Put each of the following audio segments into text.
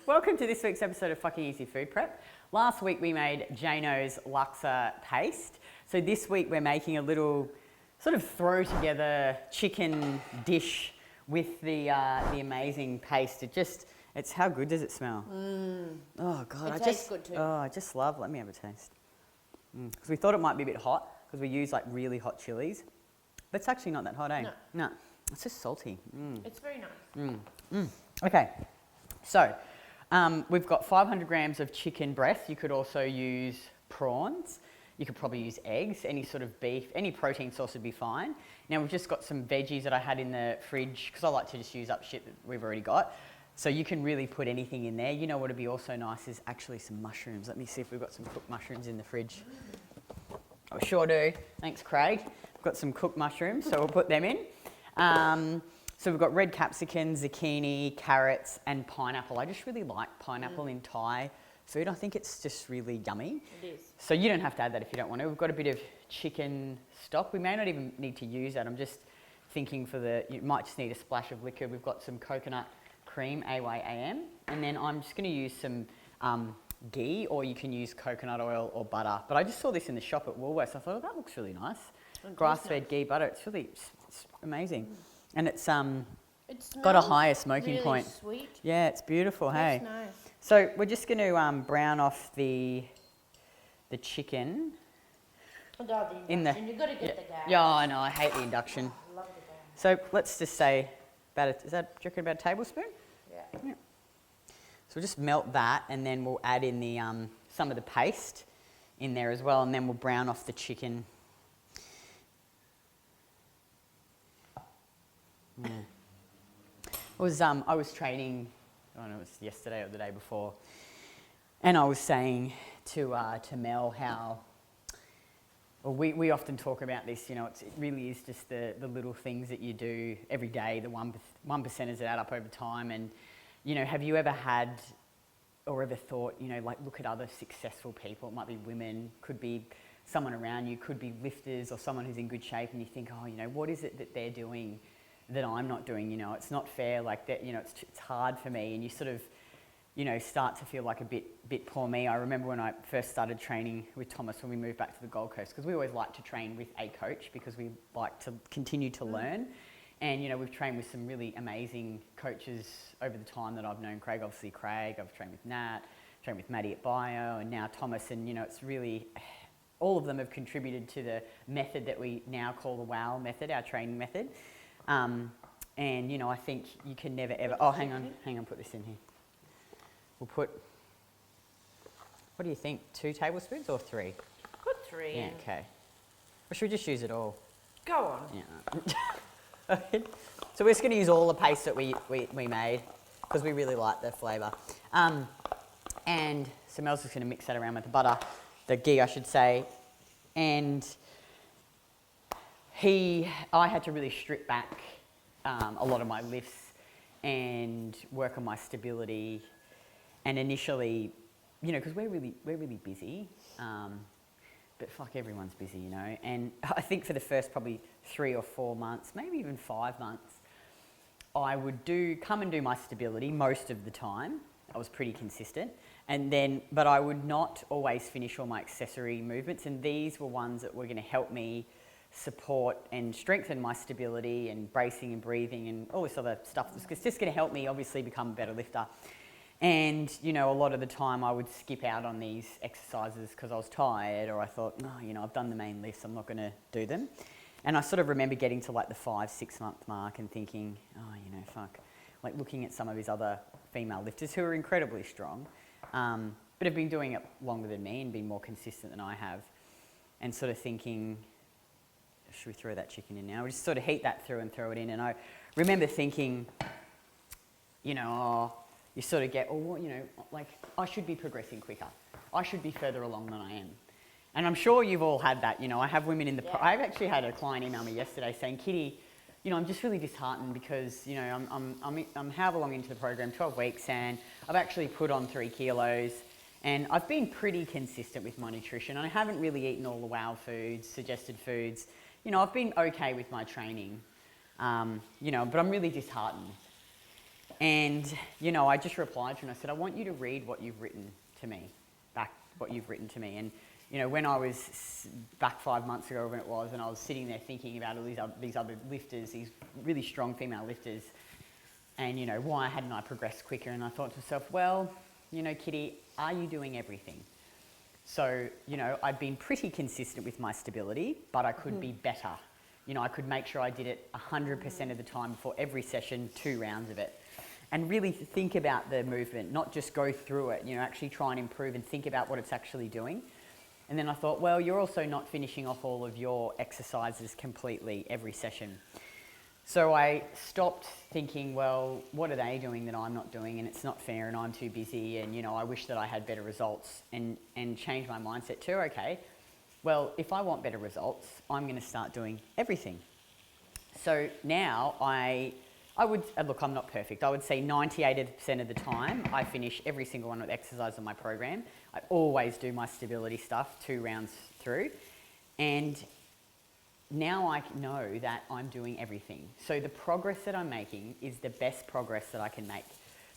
Welcome to this week's episode of Fucking Easy Food Prep. Last week we made Janeo's Laksa paste. So this week we're making a little sort of throw together chicken dish with the amazing paste. It's how good does it smell? Oh God, It tastes good too. Oh, I just love, let me have a taste. Because we thought it might be a bit hot because we use like really hot chilies. But it's actually not that hot, eh? No, it's just salty. It's very nice. Okay, so we've got 500 grams of chicken breast. You could also use prawns. You could probably use eggs, any sort of beef, any protein source would be fine. Now we've just got some veggies that I had in the fridge because I like to just use up shit that we've already got. So you can really put anything in there. You know what would be also nice is actually some mushrooms. Let me see if we've got some cooked mushrooms in the fridge. I sure do. Thanks, Craig. We've got some cooked mushrooms, so we'll put them in. So we've got red capsicum, zucchini, carrots, and pineapple. I just really like pineapple in Thai food. I think it's just really yummy. It is. So you don't have to add that if you don't want to. We've got a bit of chicken stock. We may not even need to use that. I'm just thinking you might just need a splash of liquid. We've got some coconut cream, AYAM, and then I'm just going to use some ghee, or you can use coconut oil or butter. But I just saw this in the shop at Woolworths. I thought, oh, that looks really nice. Grass-fed ghee butter. It's amazing. And it's got a higher smoking really point. Sweet. Yeah, it's beautiful. Hey. That's nice. So we're just going to brown off the chicken. You've got to get the gas. Yeah, I know. I hate the induction. I love the gas. So let's just say do you reckon about a tablespoon? Yeah. So we'll just melt that, and then we'll add in the some of the paste in there as well, and then we'll brown off the chicken. I was training, I don't know, it was yesterday or the day before, and I was saying to Mel how, well, we often talk about this, you know, it really is just the little things that you do every day, the 1%ers that add up over time. And, you know, have you ever had or ever thought, you know, like look at other successful people, it might be women, could be someone around you, could be lifters or someone who's in good shape, and you think, oh, you know, what is it that they're doing that I'm not doing? You know, it's not fair, like that, you know, it's hard for me, and you sort of, you know, start to feel like a bit poor me. I remember when I first started training with Thomas when we moved back to the Gold Coast, because we always like to train with a coach because we like to continue to learn. And, you know, we've trained with some really amazing coaches over the time that I've known Craig. Obviously Craig, I've trained with Nat, trained with Maddie at Bio, and now Thomas. And, you know, it's really, all of them have contributed to the method that we now call the WOW method, our training method. And, you know, I think you can never ever, oh, hang on, put this in here. We'll put, what do you think, 2 tablespoons or 3? Put 3 in. Yeah, okay. Or should we just use it all? Go on. Yeah. So we're just going to use all the paste that we made because we really like the flavour. And so Mel's just going to mix that around with the butter, the ghee I should say. And I had to really strip back a lot of my lifts and work on my stability. And initially, you know, because we're really busy, but fuck, everyone's busy, you know. And I think for the first probably 3 or 4 months, maybe even 5 months, I would come and do my stability most of the time. I was pretty consistent. But I would not always finish all my accessory movements. And these were ones that were going to help me support and strengthen my stability and bracing and breathing and all this other stuff. It's just going to help me obviously become a better lifter. And, you know, a lot of the time I would skip out on these exercises because I was tired, or I thought, no, you know, I've done the main lifts, I'm not going to do them. And I sort of remember getting to like the 5-6 month mark and thinking, oh, you know, fuck. Like looking at some of these other female lifters who are incredibly strong, but have been doing it longer than me and been more consistent than I have. And sort of thinking, should we throw that chicken in now? We just sort of heat that through and throw it in. And I remember thinking, you know, you sort of get, oh, you know, like I should be progressing quicker. I should be further along than I am. And I'm sure you've all had that. You know, I have women in the, I've actually had a client email me yesterday saying, Kitty, you know, I'm just really disheartened because, you know, I'm however long into the program, 12 weeks, and I've actually put on 3 kilos, and I've been pretty consistent with my nutrition. I haven't really eaten all the WOW foods, suggested foods. You know, I've been okay with my training, you know, but I'm really disheartened. And, you know, I just replied to her and I said, I want you to read what you've written to me, what you've written to me. And, you know, when I was back 5 months ago when it was, and I was sitting there thinking about all these other lifters, these really strong female lifters, and, you know, why hadn't I progressed quicker? And I thought to myself, well, you know, Kitty, are you doing everything? So, you know, I'd been pretty consistent with my stability, but I could be better. You know, I could make sure I did it 100% of the time before every session, 2 rounds of it. And really think about the movement, not just go through it, you know, actually try and improve and think about what it's actually doing. And then I thought, well, you're also not finishing off all of your exercises completely every session. So I stopped thinking, well, what are they doing that I'm not doing, and it's not fair and I'm too busy and, you know, I wish that I had better results, and change my mindset to, okay, well, if I want better results, I'm going to start doing everything. So now I would, look, I'm not perfect. I would say 98% of the time I finish every single one with exercise on my program. I always do my stability stuff 2 rounds through. And now I know that I'm doing everything. So the progress that I'm making is the best progress that I can make,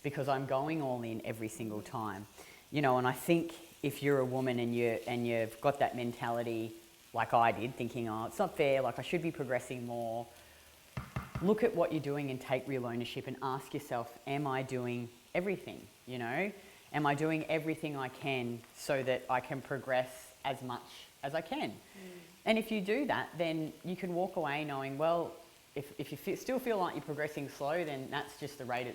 because I'm going all in every single time. You know, and I think if you're a woman and you've got that mentality like I did, thinking, oh, it's not fair, like I should be progressing more, look at what you're doing and take real ownership and ask yourself, am I doing everything, you know? Am I doing everything I can so that I can progress as much as I can? And if you do that, then you can walk away knowing, well, if you still feel like you're progressing slow, then that's just the rate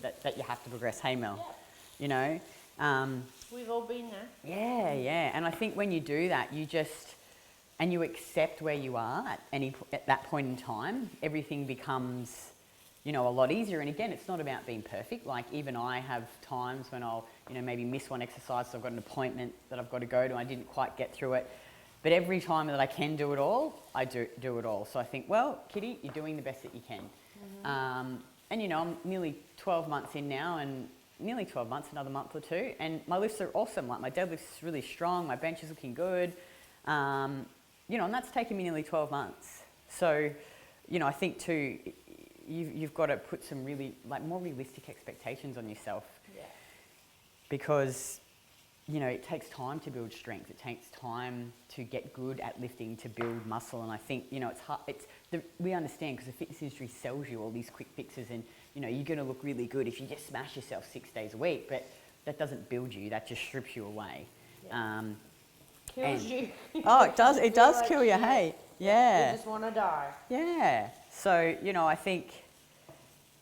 that you have to progress. Hey, Mel, you know? We've all been there. Yeah. And I think when you do that, and you accept where you are at that point in time, everything becomes, you know, a lot easier. And again, it's not about being perfect. Like even I have times when I'll, you know, maybe miss one exercise, so I've got an appointment that I've got to go to and I didn't quite get through it. But every time that I can do it all, I do it all. So I think, well, Kitty, you're doing the best that you can. And, you know, I'm nearly 12 months in now, and nearly 12 months, another month or 2. And my lifts are awesome. Like my deadlift's really strong. My bench is looking good. You know, and that's taken me nearly 12 months. So, you know, I think too, you've got to put some really, like, more realistic expectations on yourself. Yeah. Because, you know, it takes time to build strength. It takes time to get good at lifting, to build muscle. And I think, you know, it's hard. We understand, because the fitness industry sells you all these quick fixes, and, you know, you're going to look really good if you just smash yourself 6 days a week. But that doesn't build you. That just strips you away. Yeah. Kills you. Oh, it does. It does kill you. Shit. Hey, yeah. You just want to die. Yeah. So, you know, I think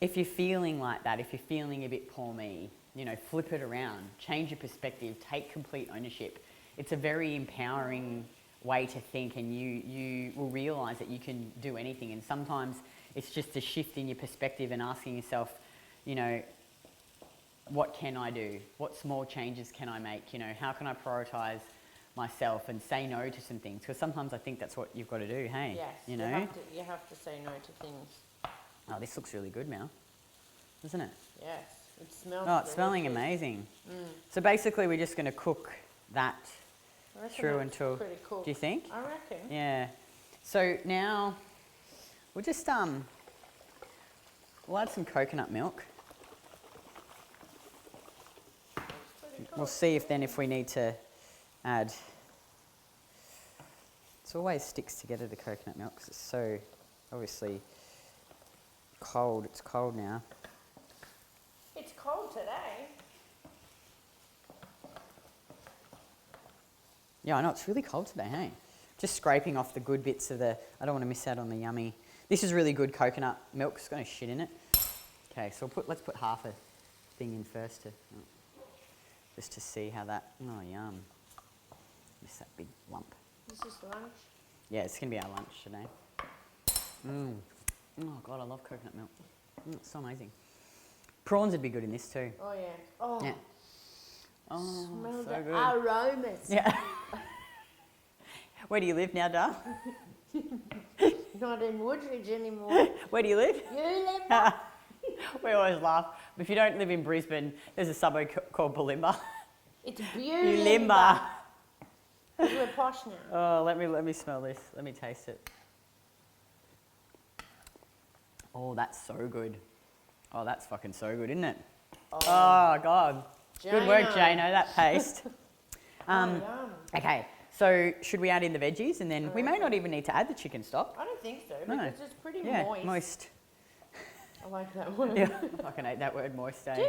if you're feeling like that, if you're feeling a bit poor me, you know, flip it around, change your perspective, take complete ownership. It's a very empowering way to think, and you will realise that you can do anything. And sometimes it's just a shift in your perspective and asking yourself, you know, what can I do? What small changes can I make? You know, how can I prioritise myself and say no to some things? Because sometimes I think that's what you've got to do, hey? Yes, you know? you have to say no to things. Oh, this looks really good, Mel, doesn't it? Yes, it smells Oh, it's smelling delicious. amazing. So basically we're just going to cook that I reckon through that's until, pretty cool. do you think? I reckon. Yeah. So now we'll just, we'll add some coconut milk. That's pretty cool. We'll see if we need to add, it always sticks together, the coconut milk, because it's so obviously cold. It's cold now. It's cold today. Yeah, I know, it's really cold today, hey? Just scraping off the good bits of the, I don't want to miss out on the yummy. This is really good coconut milk. It's got no shit in it. Okay, so let's put half a thing in first, just to see how that, oh yum. Miss that big lump. This is lunch. Yeah, it's going to be our lunch today. Oh God, I love coconut milk. It's so amazing. Prawns would be good in this too. Oh yeah. Oh. Yeah. Oh, Smell so the good. aromas. Yeah. Where do you live now, Dar? Not in Woodridge anymore. Where do you live? Ulimba. We always laugh. But if you don't live in Brisbane, there's a suburb called Bulimba. It's Ulimba. Bulimba. We're posh now. Oh, let me smell this. Let me taste it. Oh, that's so good. Oh, that's fucking so good, isn't it? Oh, Oh, God. Good work, Janeo. Jano, that paste. Yum. Okay, so should we add in the veggies? And then we may not even need to add the chicken stock. I don't think so, No. because it's pretty Yeah, moist. moist. I like that word. Yeah, I fucking hate that word, moist, eh? Do you?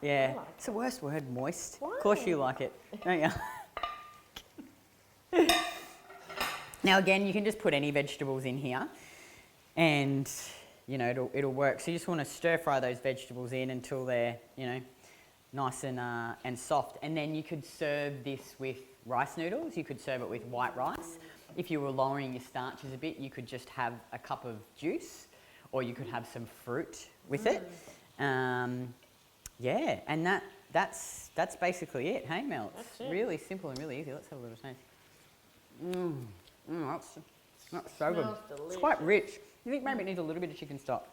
Yeah, I like it's the worst word, moist. Why? Of course you like it, don't you? Now again, you can just put any vegetables in here and, you know, it'll work. So you just want to stir fry those vegetables in until they're, you know, nice and soft. And then you could serve this with rice noodles. You could serve it with white rice. If you were lowering your starches a bit, you could just have a cup of juice, or you could have some fruit with it. Yeah, and that's basically it. Hey, Mel, it's That's it. really simple and really easy. Let's have a little taste. That's so good. Smells It's quite delicious. rich. You think maybe it needs a little bit of chicken stock?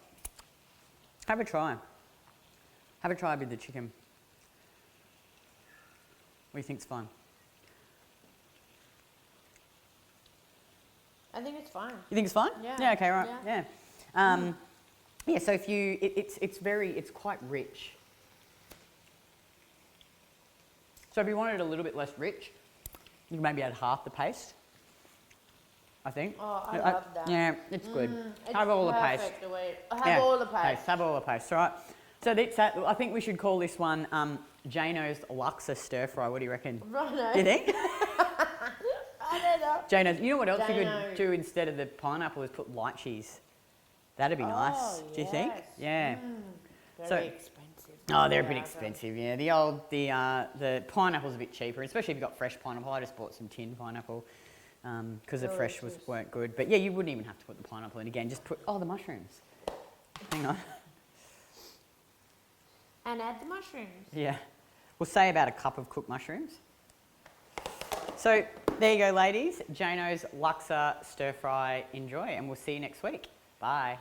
Have a try. Have a try with the chicken. What do you think's fine? I think it's fine. You think it's fine? Yeah. Yeah. Okay. Right. Yeah. Yeah. Yeah. So if you, it's quite rich. So if you wanted it a little bit less rich, you can maybe add half the paste. I think. Oh, I love that. Yeah, it's good. It's Have all the paste. perfect the way. Have all the paste. Have all the paste. All right. So that's that. I think we should call this one Janeo's Laksa Stir Fry. What do you reckon? Right. Do you think? I don't know. Janeo's. You know what else you Janeo. could do instead of the pineapple is put light cheese. That'd be nice. Oh, Do you think? yes. Yeah. Very So- expensive. Oh, they're a bit Yeah, expensive. Yeah. The pineapple's a bit cheaper, especially if you've got fresh pineapple. I just bought some tinned pineapple because the fresh Delicious. weren't good. But yeah, you wouldn't even have to put the pineapple in again. Just put the mushrooms. Hang on. And add the mushrooms. Yeah. We'll say about a cup of cooked mushrooms. So there you go, ladies. Janeo's Laksa Stir Fry. Enjoy, and we'll see you next week. Bye.